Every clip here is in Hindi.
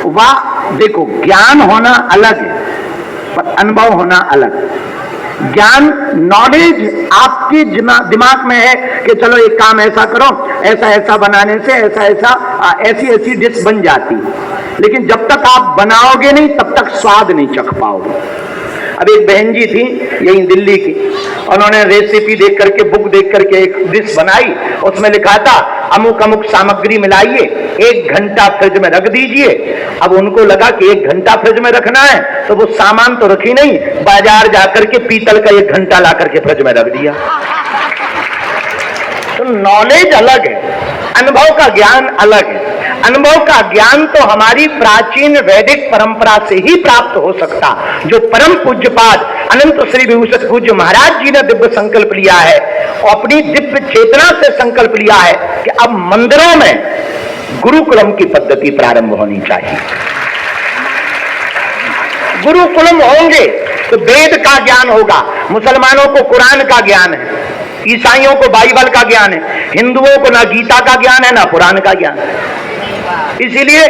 वह देखो, ज्ञान होना अलग है पर अनुभव होना अलग। ज्ञान, नॉलेज आपके दिमाग में है कि चलो एक काम ऐसा करो, ऐसा ऐसा बनाने से ऐसा ऐसा ऐसी ऐसी डिश बन जाती, लेकिन जब तक आप बनाओगे नहीं तब तक स्वाद नहीं चख पाओगे। अब एक बहन जी थी यही दिल्ली की, उन्होंने रेसिपी देख करके, बुक देख करके एक डिश बनाई, उसमें लिखा था अमुक अमुक सामग्री मिलाइए, 1 घंटा फ्रिज में रख दीजिए। अब उनको लगा कि 1 घंटा फ्रिज में रखना है, तो वो सामान तो रखी नहीं, बाजार जाकर के पीतल का 1 घंटा ला करके फ्रिज में रख दिया। तो नॉलेज अलग है, अनुभव का ज्ञान अलग है। अनुभव का ज्ञान तो हमारी प्राचीन वैदिक परंपरा से ही प्राप्त हो सकता, जो परम पूज्यपाद अनंत श्री विभूषण पूज्य महाराज जी ने दिव्य संकल्प लिया है, और अपनी दिव्य चेतना से संकल्प लिया है कि अब मंदिरों में गुरुकुलम की पद्धति प्रारंभ होनी चाहिए। गुरुकुलम होंगे तो वेद का ज्ञान होगा, मुसलमानों को कुरान का ज्ञान है, ईसाइयों को बाइबल का ज्ञान है, हिंदुओं को ना गीता का ज्ञान है ना पुराण का ज्ञान है। इसीलिए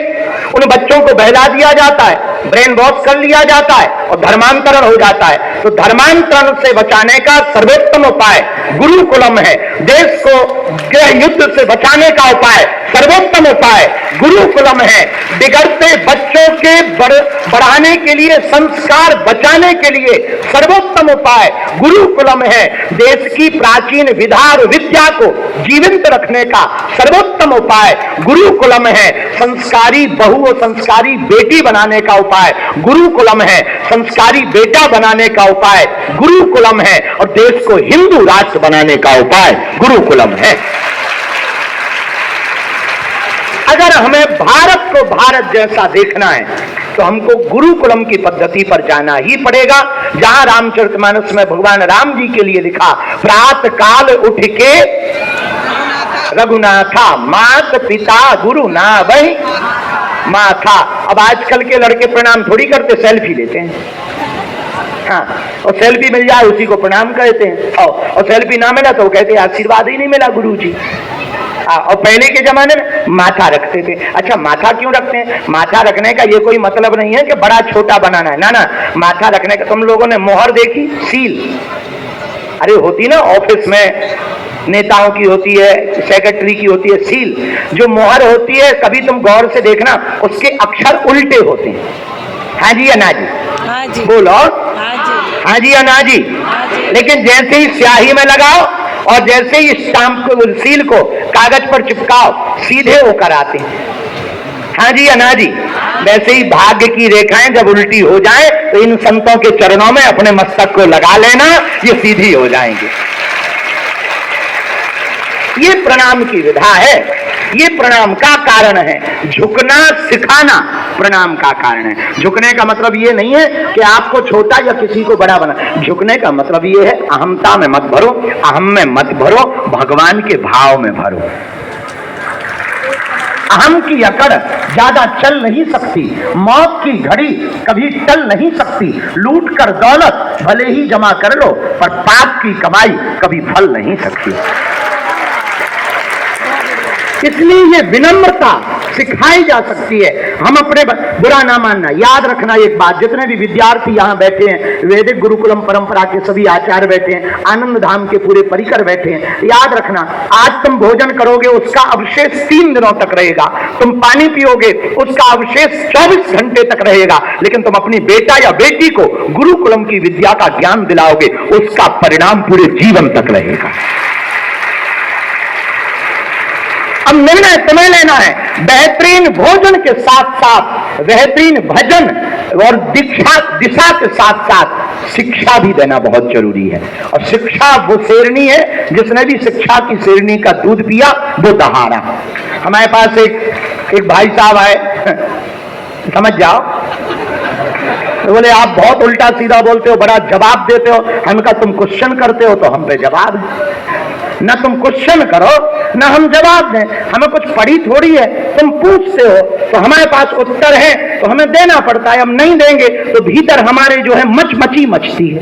उन बच्चों को बहला दिया जाता है, ब्रेन वॉश कर लिया जाता है और धर्मांतरण हो जाता है। तो धर्मांतरण से बचाने का सर्वोत्तम उपाय गुरुकुलम है। देश को गृह युद्ध से बचाने का उपाय, सर्वोत्तम उपाय गुरुकुलम है। बिगड़ते बच्चों के बढ़ाने के लिए, संस्कार बचाने के लिए सर्वोत्तम उपाय गुरुकुलम है। देश की प्राचीन विधा और विद्या को जीवित रखने का सर्वोत्तम उपाय गुरुकुलम है। संस्कारी बहू और संस्कारी बेटी बनाने का उपाय गुरुकुलम है। संस्कारी बेटा बनाने का उपाय गुरुकुलम है, और देश को हिंदू राष्ट्र बनाने का उपाय गुरुकुलम है। अगर हमें भारत को भारत जैसा देखना है तो हमको गुरुकुलम की पद्धति पर जाना ही पड़ेगा, जहां रामचरितमानस में भगवान राम जी के लिए लिखा, प्रातः काल उठ के रघुनाथा मात पिता गुरु ना वही माथा। अब आजकल के लड़के प्रणाम थोड़ी करते, सेल्फी लेते हैं। हाँ, और सेल्फी मिल जाए उसी को प्रणाम कहते हैं, और सेल्फी ना मिला तो वो कहते हैं आशीर्वाद ही नहीं मिला गुरुजी। और पहले के जमाने में माथा रखते थे। अच्छा, माथा क्यों रखते हैं? माथा रखने का ये कोई मतलब नहीं है कि बड़ा छोटा बनाना है, ना ना, माथा रखने का, तुम लोगों ने मोहर देखी, सील, अरे होती ना ऑफिस में, नेताओं की होती है, सेक्रेटरी की होती है सील। जो मोहर होती है, कभी तुम गौर से देखना, उसके अक्षर उल्टे होते हैं। हाँ जी या ना जी? हाँ जी। बोलो हाँ जी या ना जी? लेकिन जैसे ही स्याही में लगाओ और जैसे ही स्टाम्प को, सील को कागज पर चिपकाओ, सीधे होकर आते हैं। हाँ जी या ना जी? वैसे ही भाग्य की रेखाएं जब उल्टी हो जाए तो इन संतों के चरणों में अपने मस्तक को लगा लेना, ये सीधी हो जाएंगे। ये प्रणाम की विधा है, ये प्रणाम का कारण है। झुकना सिखाना प्रणाम का कारण है। झुकने का मतलब ये नहीं है कि आपको छोटा या किसी को बड़ा बना। झुकने का मतलब ये है, अहमता में मत भरो, अहम में मत भरो, भगवान के भाव में भरो। अहम की अकड़ ज्यादा चल नहीं सकती, मौत की घड़ी कभी टल नहीं सकती। लूट कर दौलत भले ही जमा कर लो, पर पाप की कमाई कभी फल नहीं सकती। इसलिए ये विनम्रता सिखाई जा सकती है। हम अपने बुरा ना मानना। याद रखना एक बात, जितने भी विद्यार्थी यहाँ बैठे हैं, वैदिक गुरुकुलम परंपरा के सभी आचार्य बैठे हैं, आनंद धाम के पूरे परिकर बैठे हैं, याद रखना, आज तुम भोजन करोगे उसका अवशेष 3 दिनों तक रहेगा। तुम पानी पियोगे उसका अवशेष 24 घंटे तक रहेगा। लेकिन तुम अपनी बेटा या बेटी को गुरुकुलम की विद्या का ज्ञान दिलाओगे, उसका परिणाम पूरे जीवन तक रहेगा। अब निर्णय तुम्हें लेना है। बेहतरीन भोजन के साथ साथ बेहतरीन भजन और दिशा के साथ साथ शिक्षा भी देना बहुत जरूरी है। और शिक्षा वो शेरनी है, जिसने भी शिक्षा की शेरनी का दूध पिया वो दहाड़ा। हमारे पास एक भाई साहब आए, समझ जाओ, तो बोले आप बहुत उल्टा सीधा बोलते हो, बड़ा जवाब देते हो। हम कहा तुम क्वेश्चन करते हो तो हम पे जवाब है। ना तुम क्वेश्चन करो ना हम जवाब दें। हमें कुछ पढ़ी थोड़ी है, तुम पूछते हो तो हमारे पास उत्तर है तो हमें देना पड़ता है। हम नहीं देंगे तो भीतर हमारे जो है मचमची मचती है।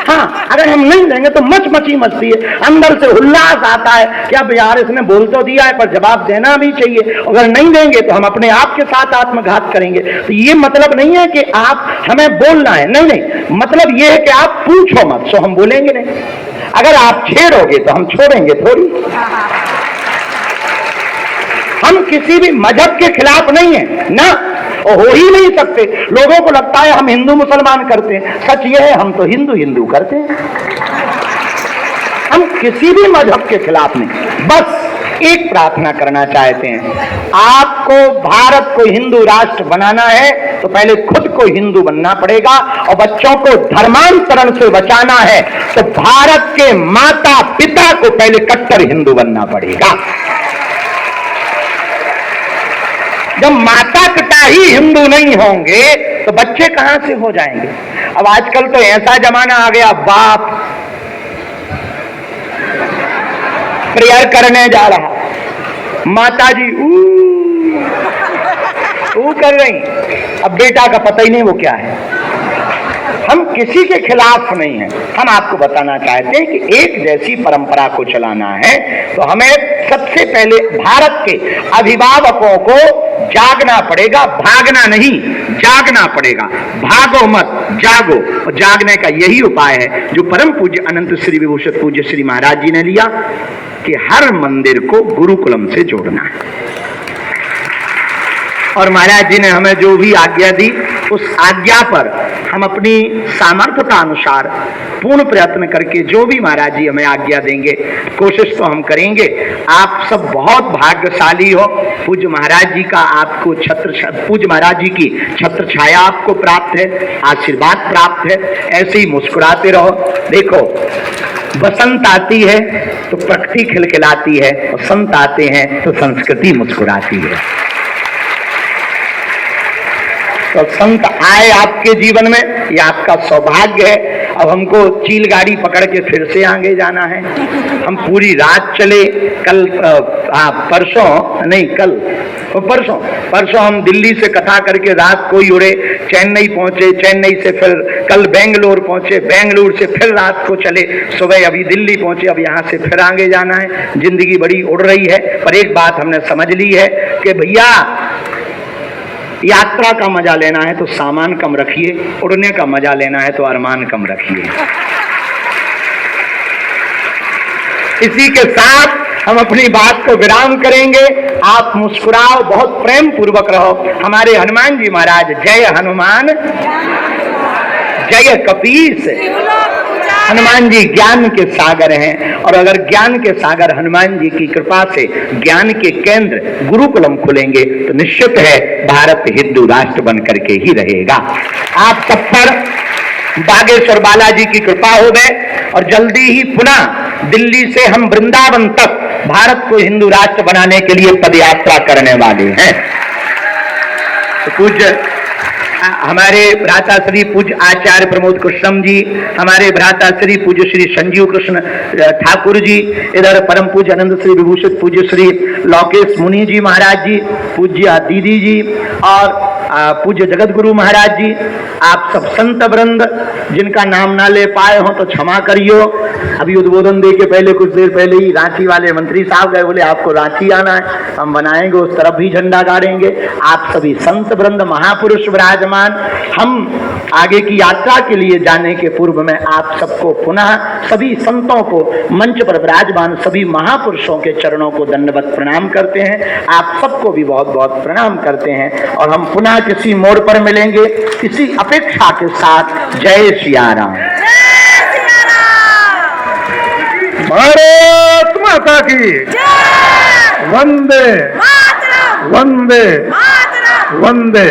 हाँ, अगर हम नहीं देंगे तो मची मचती है, अंदर से उल्लास आता है कि अब यार इसने बोल तो दिया है पर जवाब देना भी चाहिए, अगर नहीं देंगे तो हम अपने आप के साथ आत्मघात करेंगे। तो ये मतलब नहीं है कि आप हमें बोलना है, नहीं, मतलब ये है कि आप पूछो मत, सो हम बोलेंगे नहीं। अगर आप छेड़ोगे तो हम छोड़ेंगे थोड़ी। हम किसी भी मजहब के खिलाफ नहीं है ना, और हो ही नहीं सकते। लोगों को लगता है हम हिंदू मुसलमान करते हैं, सच ये है हम तो हिंदू करते हैं। हम किसी भी मजहब के खिलाफ नहीं, बस एक प्रार्थना करना चाहते हैं, आपको भारत को हिंदू राष्ट्र बनाना है तो पहले खुद को हिंदू बनना पड़ेगा, और बच्चों को धर्मांतरण से बचाना है तो भारत के माता पिता को पहले कट्टर हिंदू बनना पड़ेगा। जब माता पिता ही हिंदू नहीं होंगे तो बच्चे कहां से हो जाएंगे। अब आजकल तो ऐसा जमाना आ गया, बाप प्रेयर करने जा रहा, माता जी ऊ कर रही, अब बेटा का पता ही नहीं वो क्या है। हम किसी के खिलाफ नहीं हैं, हम आपको बताना चाहते हैं कि एक जैसी परंपरा को चलाना है तो हमें सबसे पहले भारत के अभिभावकों को जागना पड़ेगा, भागना नहीं, जागना पड़ेगा। भागो मत, जागो। और जागने का यही उपाय है जो परम पूज्य अनंत श्री विभूषित पूज्य श्री महाराज जी ने लिया कि हर मंदिर को गुरुकुलम से जोड़ना है। और महाराज जी ने हमें जो भी आज्ञा दी उस आज्ञा पर हम अपनी सामर्थ्यता अनुसार पूर्ण प्रयत्न करके जो भी महाराज जी हमें आज्ञा देंगे कोशिश तो हम करेंगे। आप सब बहुत भाग्यशाली हो, पूज्य महाराज जी का आपको पूज्य महाराज जी की छत्र छाया आपको प्राप्त है, आशीर्वाद प्राप्त है। ऐसे ही मुस्कुराते रहो। देखो, बसंत आती है तो प्रकृति खिलखिलाती है, और संत आते हैं तो संस्कृति मुस्कुराती है। तो संत आए आपके जीवन में, ये आपका सौभाग्य है। अब हमको चील गाड़ी पकड़ के फिर से आगे जाना है। हम पूरी रात चले, कल परसों नहीं, कल परसों हम दिल्ली से कथा करके रात को ही उड़े, चेन्नई पहुंचे, चेन्नई से फिर कल बेंगलोर पहुंचे, बेंगलुरु से फिर रात को चले, सुबह अभी दिल्ली पहुंचे, अब यहाँ से फिर आगे जाना है। जिंदगी बड़ी उड़ रही है, पर एक बात हमने समझ ली है कि भैया यात्रा का मजा लेना है तो सामान कम रखिए, उड़ने का मजा लेना है तो अरमान कम रखिए। इसी के साथ हम अपनी बात को विराम करेंगे। आप मुस्कुराओ, बहुत प्रेम पूर्वक रहो। हमारे हनुमान जी महाराज, जय हनुमान, जय कपीस। हनुमान जी ज्ञान के सागर हैं, और अगर ज्ञान के सागर हनुमान जी की कृपा से ज्ञान के केंद्र गुरुकुलम खुलेंगे तो निश्चित है भारत हिंदू राष्ट्र बन करके ही रहेगा। आप सब पर बागेश्वर बालाजी की कृपा हो गए, और जल्दी ही पुनः दिल्ली से हम वृंदावन तक भारत को हिंदू राष्ट्र बनाने के लिए पदयात्रा करने वाले हैं। तो पूज्य हमारे भ्राता श्री पूज्य आचार्य प्रमोद कृष्णम जी, हमारे भ्राता श्री पूज्य श्री संजीव कृष्ण ठाकुर जी, इधर परम पूज्य आनंद श्री विभूषित पूज्य श्री लोकेश मुनि जी महाराज जी, पूज्य दीदी जी, और पूज्य जगत गुरु महाराज जी, आप सब संत वृंद जिनका नाम ना ले पाए हो तो क्षमा करियो। अभी उद्बोधन दे के पहले कुछ देर पहले ही रांची वाले मंत्री साहब गए, बोले आपको रांची आना है, हम बनाएंगे, उस तरफ भी झंडा गाड़ेंगे। आप सभी संत वृंद महापुरुष विराजमान, हम आगे की यात्रा के लिए जाने के पूर्व में आप सबको पुनः सभी संतों को, मंच पर विराजमान सभी महापुरुषों के चरणों को दंडवत प्रणाम करते हैं। आप सबको भी बहुत बहुत प्रणाम करते हैं, और हम पुनः किसी मोड़ पर मिलेंगे किसी अपेक्षा के साथ। जय सिया राम। भारत माता की वंदे वंदे वंदे।